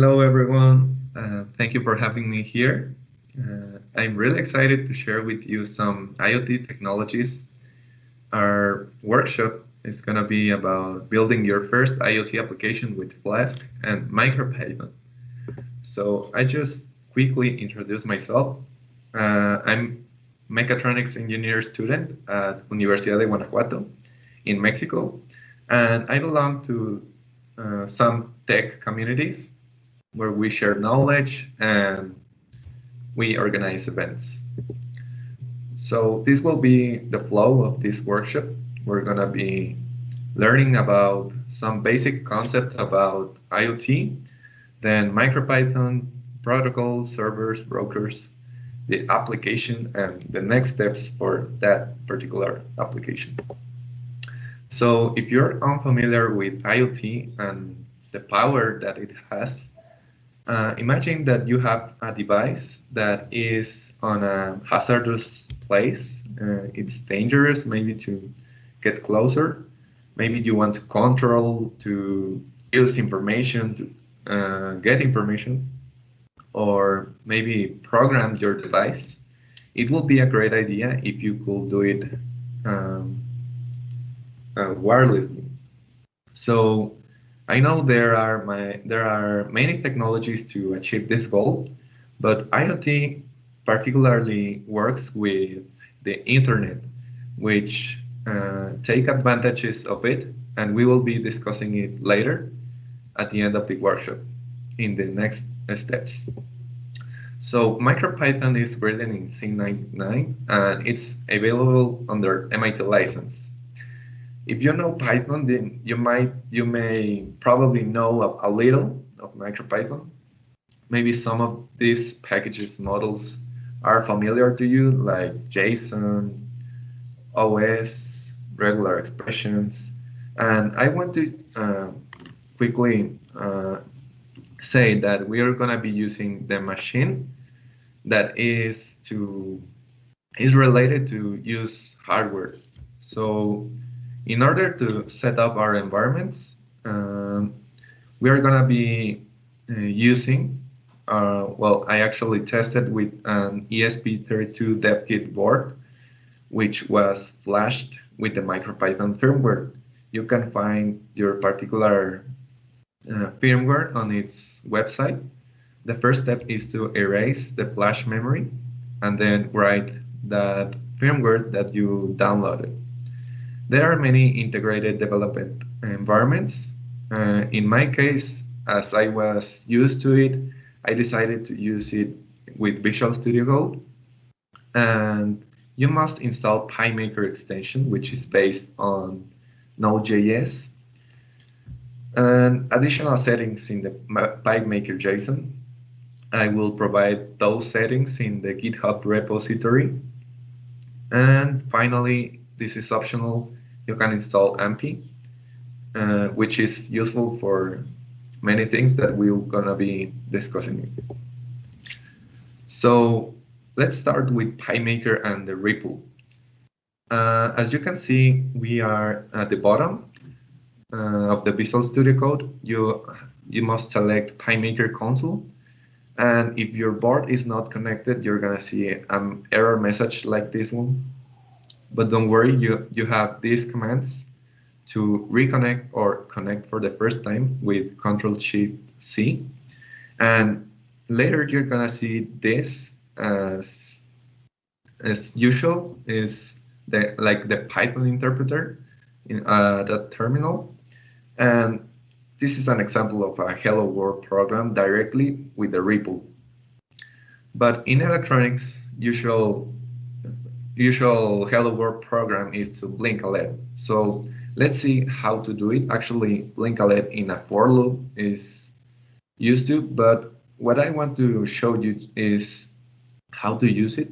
Hello, everyone. Thank you for having me here. I'm really excited to share with you some IoT technologies. Our workshop is going to be about building your first IoT application with Flask and Micro-Python. So I just quickly introduce myself. I'm mechatronics engineer student at Universidad de Guanajuato in Mexico, and I belong to some tech communities where we share knowledge and we organize events. So this will be the flow of this workshop. We're going to be learning about some basic concept about IoT, then MicroPython, protocols, servers, brokers, the application, and the next steps for that particular application. So if you're unfamiliar with IoT and the power that it has, imagine that you have a device that is on a hazardous place. It's dangerous maybe to get closer. Maybe you want to control, to use information, to get information, or maybe program your device. It would be a great idea if you could do it wirelessly. So I know there are many technologies to achieve this goal, but IoT particularly works with the internet, which take advantages of it, and we will be discussing it later at the end of the workshop in the next steps. So MicroPython is written in C99 and it's available under MIT license. If you know Python, then you may probably know a little of MicroPython. Maybe some of these packages models are familiar to you, like JSON, OS, regular expressions. And I want to quickly say that we are going to be using the machine that is related to use hardware. So in order to set up our environments, we are going to be using, I actually tested with an ESP32 dev kit board, which was flashed with the MicroPython firmware. You can find your particular firmware on its website. The first step is to erase the flash memory and then write that firmware that you downloaded. There are many integrated development environments. In my case, as I was used to it, I decided to use it with Visual Studio Code. And you must install PyMaker extension, which is based on Node.js. And additional settings in the PyMaker JSON. I will provide those settings in the GitHub repository. And finally, this is optional. You can install AMPI, which is useful for many things that we're going to be discussing. So let's start with PyMaker and the REPL. As you can see, we are at the bottom of the Visual Studio Code. You must select PyMaker console. And if your board is not connected, you're going to see an error message like this one. But don't worry, you have these commands to reconnect or connect for the first time with Ctrl-Shift-C. And later you're going to see this as usual, is like the Python interpreter in the terminal. And this is an example of a Hello World program directly with the REPL. But in electronics, usual Hello World program is to blink a LED. So let's see how to do it. Actually, blink a LED in a for loop is used to, but what I want to show you is how to use it.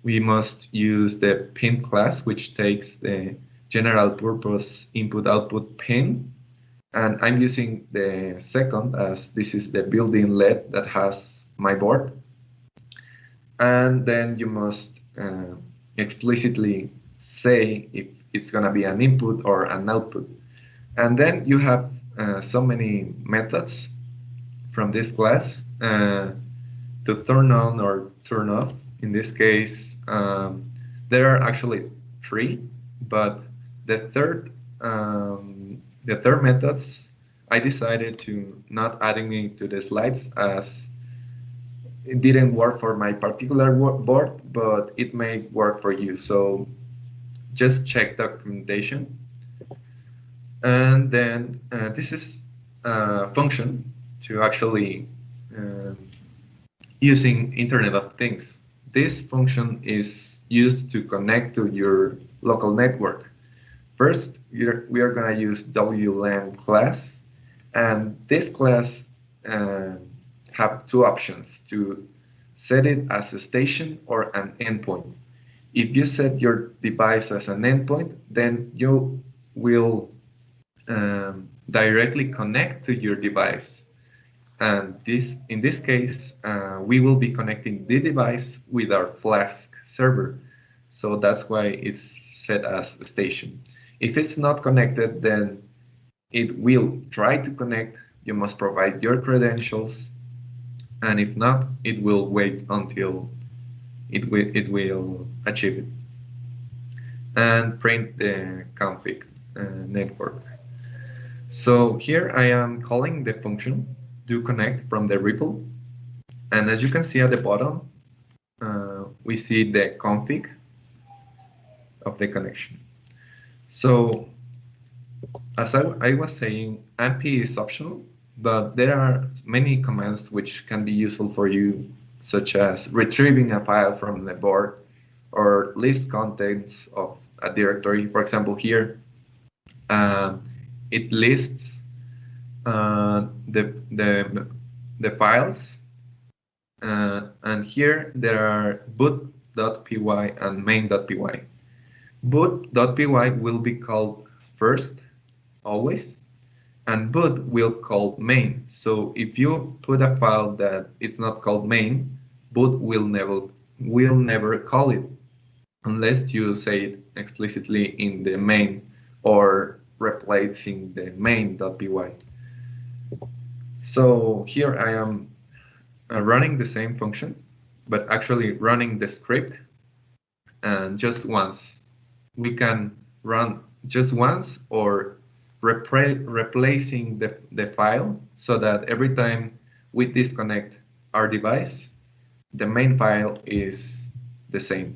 We must use the pin class, which takes the general purpose input-output pin. And I'm using the second, as this is the built-in LED that has my board. And then you must explicitly say if it's going to be an input or an output. And then you have so many methods from this class to turn on or turn off. In this case, there are actually three, but the third methods I decided to not adding it to the slides as it didn't work for my particular board, but it may work for you. So just check documentation. And then this is a function to actually using Internet of Things. This function is used to connect to your local network. First, we are going to use WLAN class, and this class have two options to set it as a station or an endpoint. If you set your device as an endpoint, then you will directly connect to your device. And in this case, we will be connecting the device with our Flask server. So that's why it's set as a station. If it's not connected, then it will try to connect. You must provide your credentials. And if not, it will wait until it will achieve it. And print the config network. So here I am calling the function do connect from the REPL. And as you can see at the bottom, we see the config of the connection. So as I was saying, AMP is optional, but there are many commands which can be useful for you, such as retrieving a file from the board or list contents of a directory. For example, here it lists the files, and here there are boot.py and main.py. Boot.py will be called first always, and boot will call main. So if you put a file that is not called main, boot will never call it unless you say it explicitly in the main or replacing the main.py. So here I am running the same function, but actually running the script, and just once. We can run just once or replacing the file so that every time we disconnect our device, the main file is the same.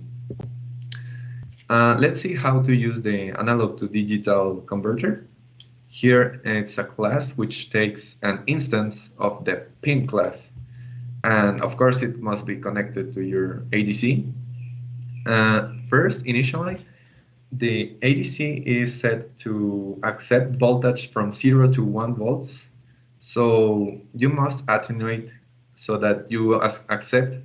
Let's see how to use the analog to digital converter. Here it's a class which takes an instance of the pin class. And of course, it must be connected to your ADC. First, initially, the ADC is set to accept voltage from 0 to 1 volts. So you must attenuate so that you accept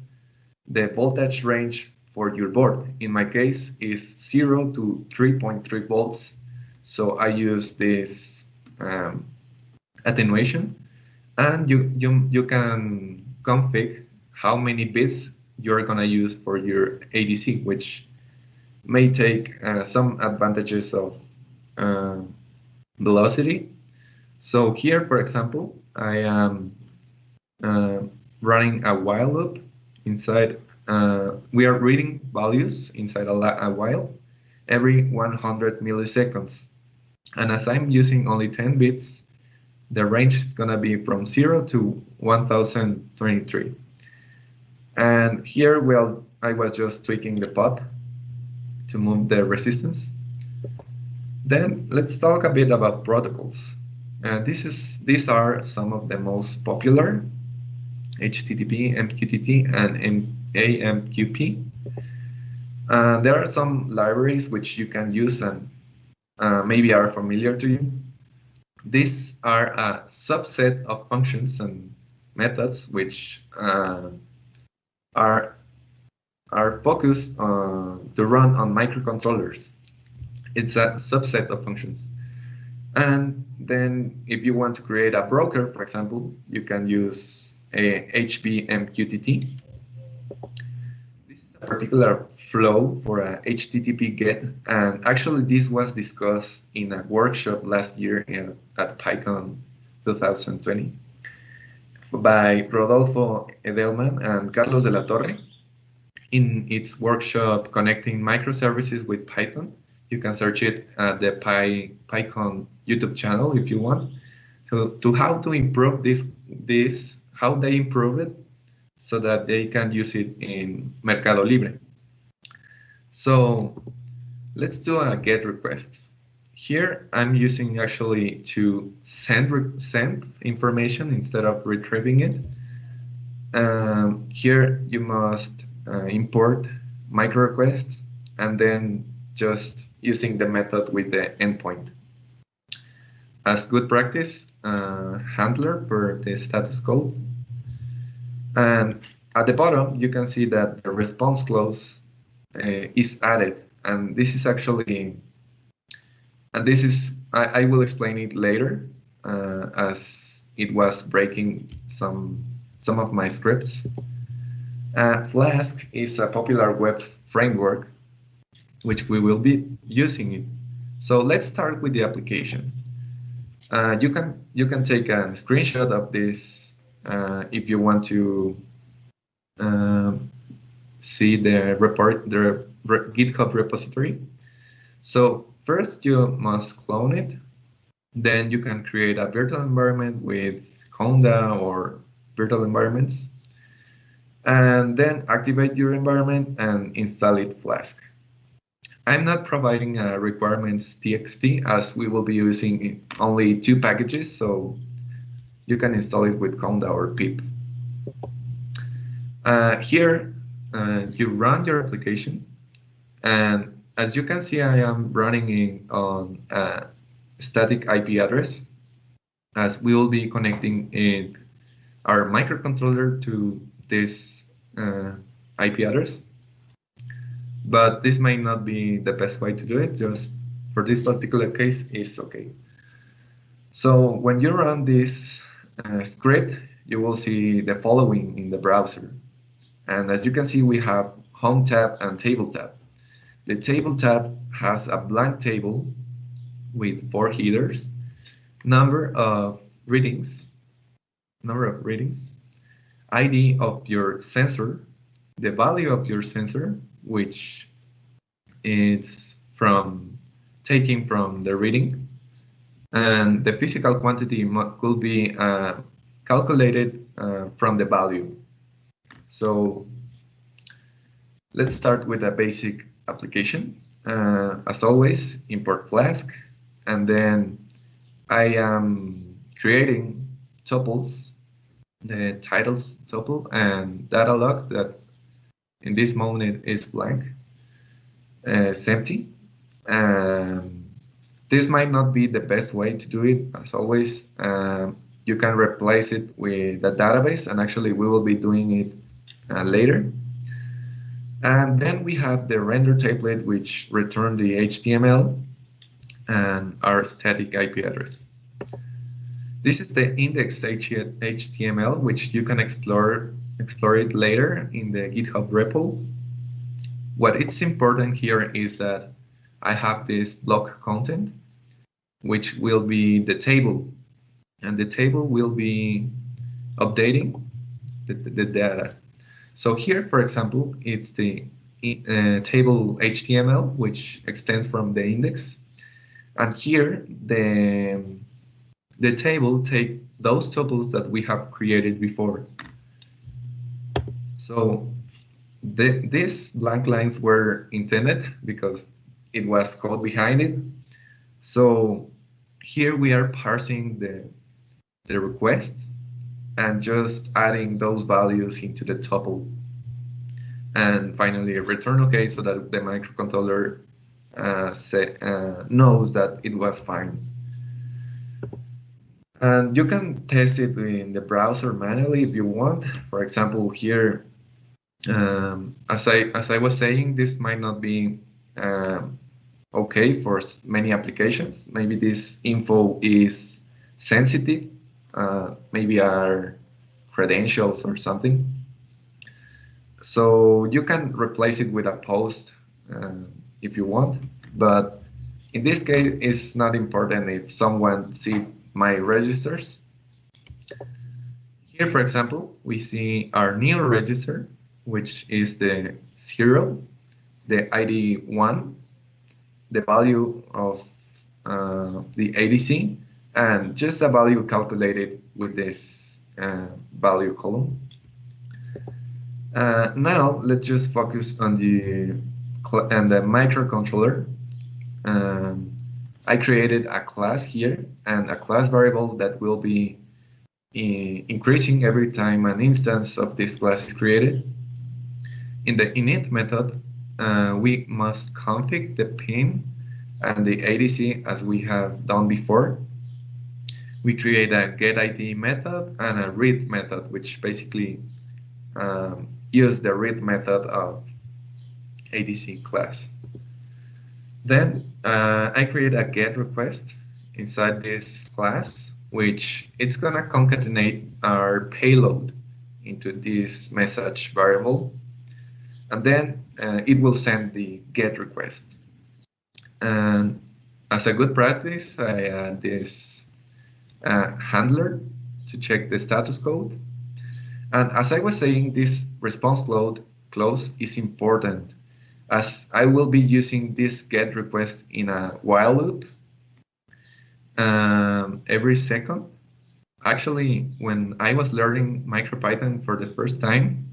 the voltage range for your board. In my case, is 0 to 3.3 volts. So I use this attenuation, and you can config how many bits you're gonna use for your ADC, which may take some advantages of velocity. So here, for example, I am running a while loop inside. We are reading values inside a while every 100 milliseconds. And as I'm using only 10 bits, the range is going to be from 0 to 1023. And here, well, I was just tweaking the pot to move the resistance. Then let's talk a bit about protocols. These are some of the most popular: HTTP, MQTT, and AMQP. There are some libraries which you can use and maybe are familiar to you. These are a subset of functions and methods which are focused to run on microcontrollers. It's a subset of functions. And then if you want to create a broker, for example, you can use a HBMQTT. This is a particular flow for a HTTP GET, and actually this was discussed in a workshop last year at PyCon 2020. by Rodolfo Edelman and Carlos de la Torre in its workshop Connecting Microservices with Python. You can search it at the PyCon YouTube channel if you want to how to improve this how they improve it so that they can use it in Mercado Libre. So let's do a GET request. Here I'm using actually to send information instead of retrieving it. Here you must import micro requests and then just using the method with the endpoint. As good practice, handler per the status code. And at the bottom, you can see that the response clause is added. And this is actually, I will explain it later as it was breaking some of my scripts. Flask is a popular web framework, which we will be using it. So let's start with the application. You can take a screenshot of this if you want to see the GitHub repository. So first you must clone it. Then you can create a virtual environment with Conda or virtual environments. And then activate your environment and install it Flask. I'm not providing a requirements txt as we will be using only 2 packages, so you can install it with Conda or pip. Here you run your application, and as you can see, I am running on a static IP address, as we will be connecting our microcontroller to this IP address. But this may not be the best way to do it. Just for this particular case, is okay. So when you run this script, you will see the following in the browser. And as you can see, we have Home tab and Table tab. The Table tab has a blank table with 4 headers, number of readings, ID of your sensor, the value of your sensor, which is taken from the reading, and the physical quantity could be calculated from the value. So let's start with a basic application. As always, import Flask, and then I am creating tuples, the titles tuple and data log that in this moment is blank, it's empty. This might not be the best way to do it. As always, you can replace it with a database, and actually we will be doing it later. And then we have the render template, which return the HTML and our static IP address. This is the index HTML, which you can explore it later in the GitHub repo. What is important here is that I have this block content, which will be the table, and the table will be updating the data. So here, for example, it's the table HTML, which extends from the index, and here the table take those tuples that we have created before. So these blank lines were intended because it was code behind it. So here we are parsing the request and just adding those values into the tuple. And finally, return OK so that the microcontroller knows that it was fine. And you can test it in the browser manually if you want. For example, here, as I was saying, this might not be okay for many applications. Maybe this info is sensitive, maybe our credentials or something. So you can replace it with a post if you want, but in this case, it's not important if someone sees my registers. Here, for example, we see our new register, which is the 0, the ID 1, the value of the ADC, and just a value calculated with this value column. Now let's just focus on the microcontroller. I created a class here and a class variable that will be increasing every time an instance of this class is created. In the init method, we must config the pin and the ADC as we have done before. We create a getID method and a read method, which basically use the read method of ADC class. Then I create a get request inside this class, which it's gonna concatenate our payload into this message variable, and then it will send the get request. And as a good practice, I add this handler to check the status code. And as I was saying, this response clause is important, as I will be using this get request in a while loop every second. Actually, when I was learning MicroPython for the first time,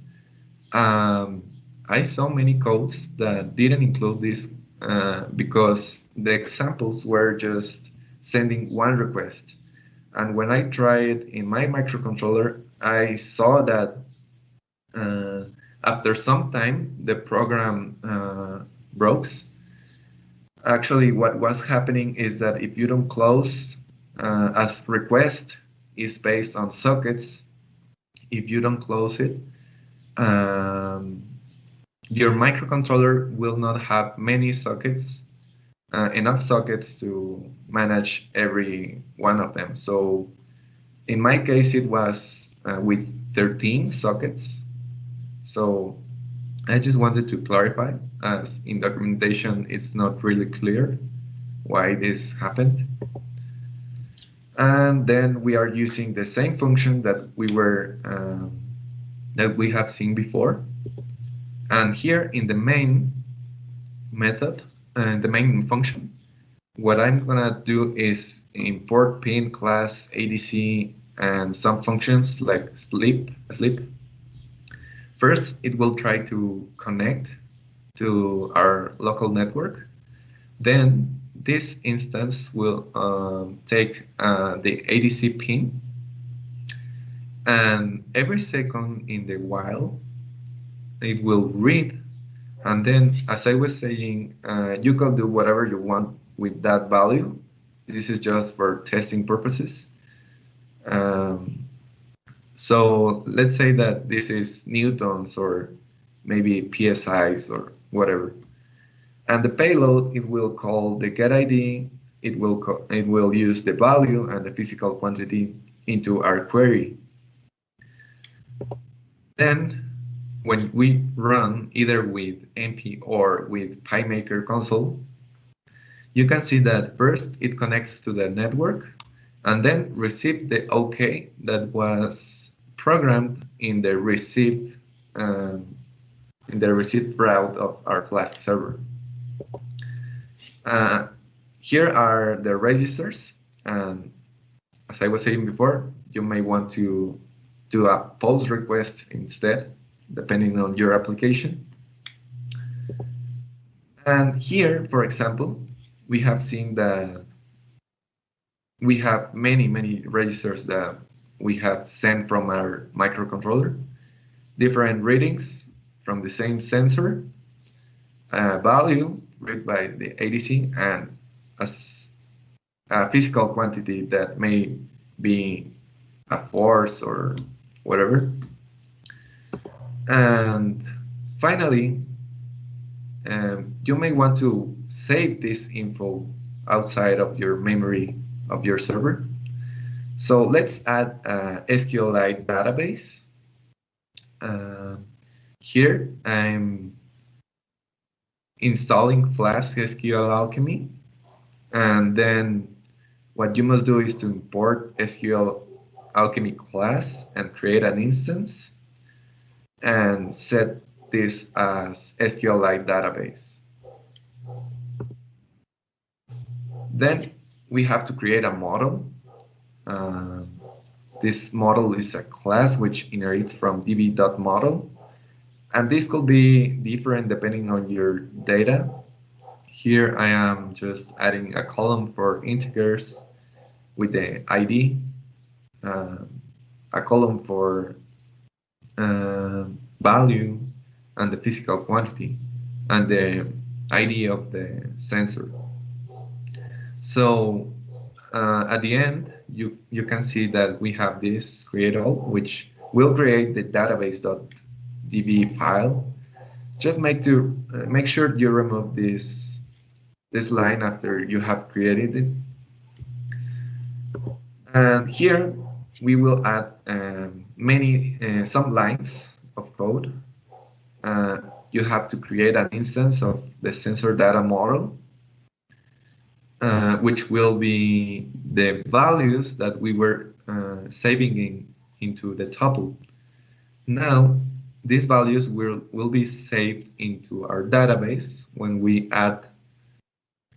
I saw many codes that didn't include this because the examples were just sending one request. And when I tried in my microcontroller, I saw that after some time, the program broke. Actually, what was happening is that if you don't close, as request is based on sockets, if you don't close it, your microcontroller will not have many sockets, enough sockets to manage every one of them. So in my case, it was with 13 sockets. So I just wanted to clarify, as in documentation, it's not really clear why this happened. And then we are using the same function that we have seen before. And here in the main method, the main function, what I'm gonna do is import pin, class, ADC, and some functions like sleep. First, it will try to connect to our local network. Then this instance will take the ADC pin, and every second in the while, it will read. And then, as I was saying, you can do whatever you want with that value. This is just for testing purposes. So let's say that this is newtons or maybe PSIs or whatever. And the payload, it will call the getID. It will use the value and the physical quantity into our query. Then, when we run either with NP or with PyMaker console, you can see that first it connects to the network and then receive the OK that was programmed in the receive route of our Flask server. Here are the registers, and as I was saying before, you may want to do a post request instead, depending on your application. And here, for example, we have seen that we have many registers that we have sent from our microcontroller, different readings from the same sensor, value read by the ADC, and as a physical quantity that may be a force or whatever. And finally, you may want to save this info outside of your memory of your server. So let's add a Sqlite database. Here I'm installing Flask SQL Alchemy, and then what you must do is to import SQL Alchemy class and create an instance and set this as Sqlite Database. Then we have to create a model. This model is a class which inherits from db.model, and this could be different depending on your data. Here I am just adding a column for integers with the ID, a column for value and the physical quantity, and the ID of the sensor. So at the end, you can see that we have this create all, which will create the database.db file. Just make sure you remove this line after you have created it. And here we will add some lines of code. You have to create an instance of the sensor data model, which will be the values that we were saving into the tuple. Now, these values will be saved into our database when we add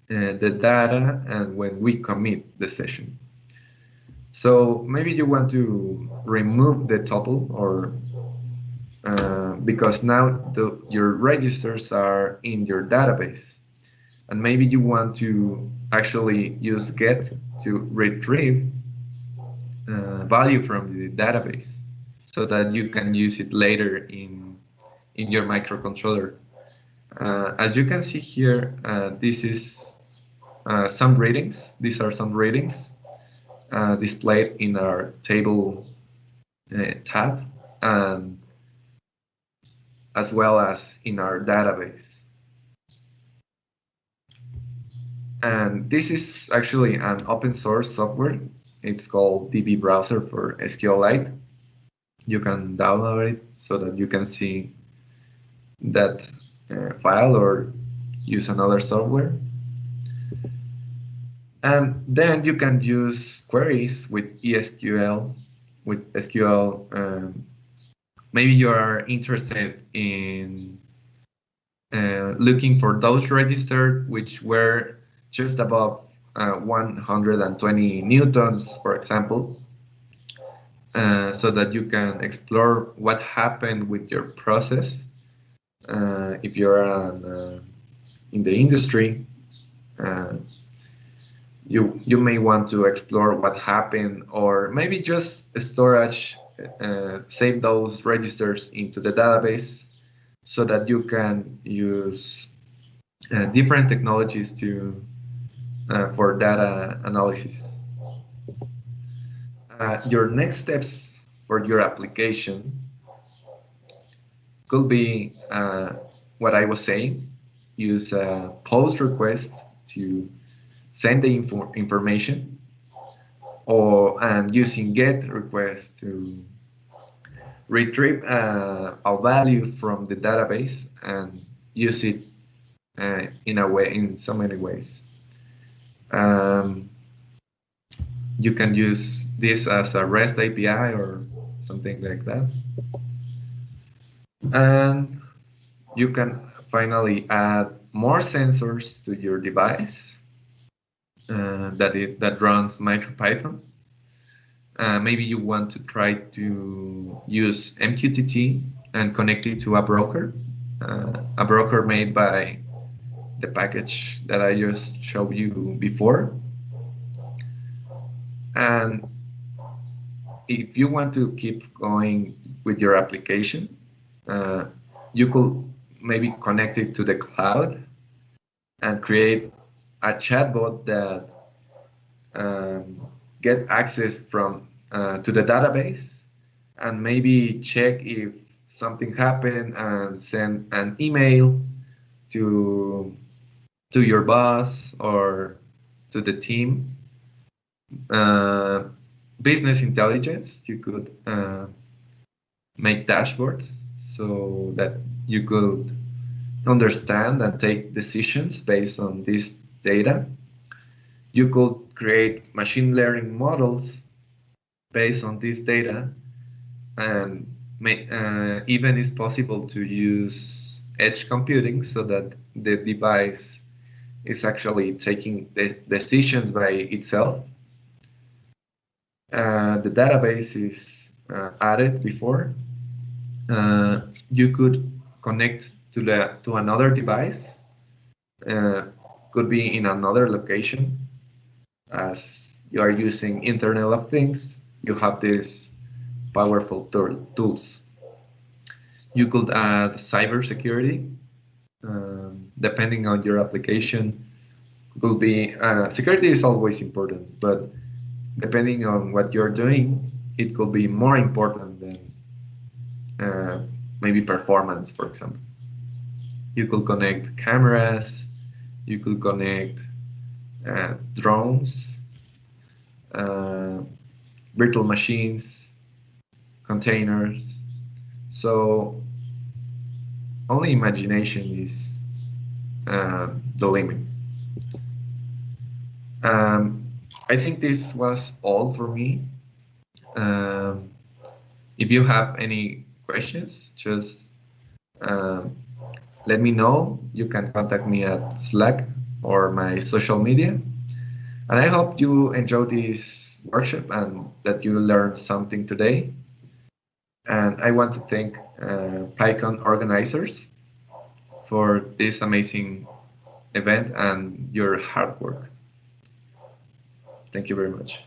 the data and when we commit the session. So maybe you want to remove the tuple, or because now your registers are in your database, and maybe you want to actually use get to retrieve value from the database so that you can use it later in your microcontroller. As you can see here, this is some readings. These are some readings displayed in our table tab, and as well as in our database. And this is actually an open source software. It's called DB Browser for Sqlite. You can download it so that you can see that file or use another software. And then you can use queries with ESQL, with SQL. Maybe you are interested in looking for those registered which were just above 120 newtons, for example, so that you can explore what happened with your process. If you're in the industry, you may want to explore what happened, or maybe just storage, save those registers into the database so that you can use different technologies for data analysis. Your next steps for your application could be what I was saying. Use a post request to send the information, and using get request to retrieve a value from the database and use it in so many ways. You can use this as a REST API or something like that. And you can finally add more sensors to your device that runs MicroPython. Maybe you want to try to use MQTT and connect it to a broker made by the package that I just showed you before. And if you want to keep going with your application, you could maybe connect it to the cloud and create a chatbot that get access to the database, and maybe check if something happened and send an email to your boss or to the team. Business intelligence, you could make dashboards so that you could understand and take decisions based on this data. You could create machine learning models based on this data, and even it's possible to use edge computing so that the device is actually taking the decisions by itself. The database is added before. You could connect to another device. Could be in another location. As you are using Internet of Things, you have these powerful tools. You could add cybersecurity. Depending on your application, could be security is always important, but depending on what you're doing, it could be more important than maybe performance, for example. You could connect cameras, you could connect drones, virtual machines, containers. So only imagination is the limit. I think this was all for me. If you have any questions, just let me know. You can contact me at Slack or my social media. And I hope you enjoyed this workshop and that you learned something today. And I want to thank PyCon organizers for this amazing event and your hard work. Thank you very much.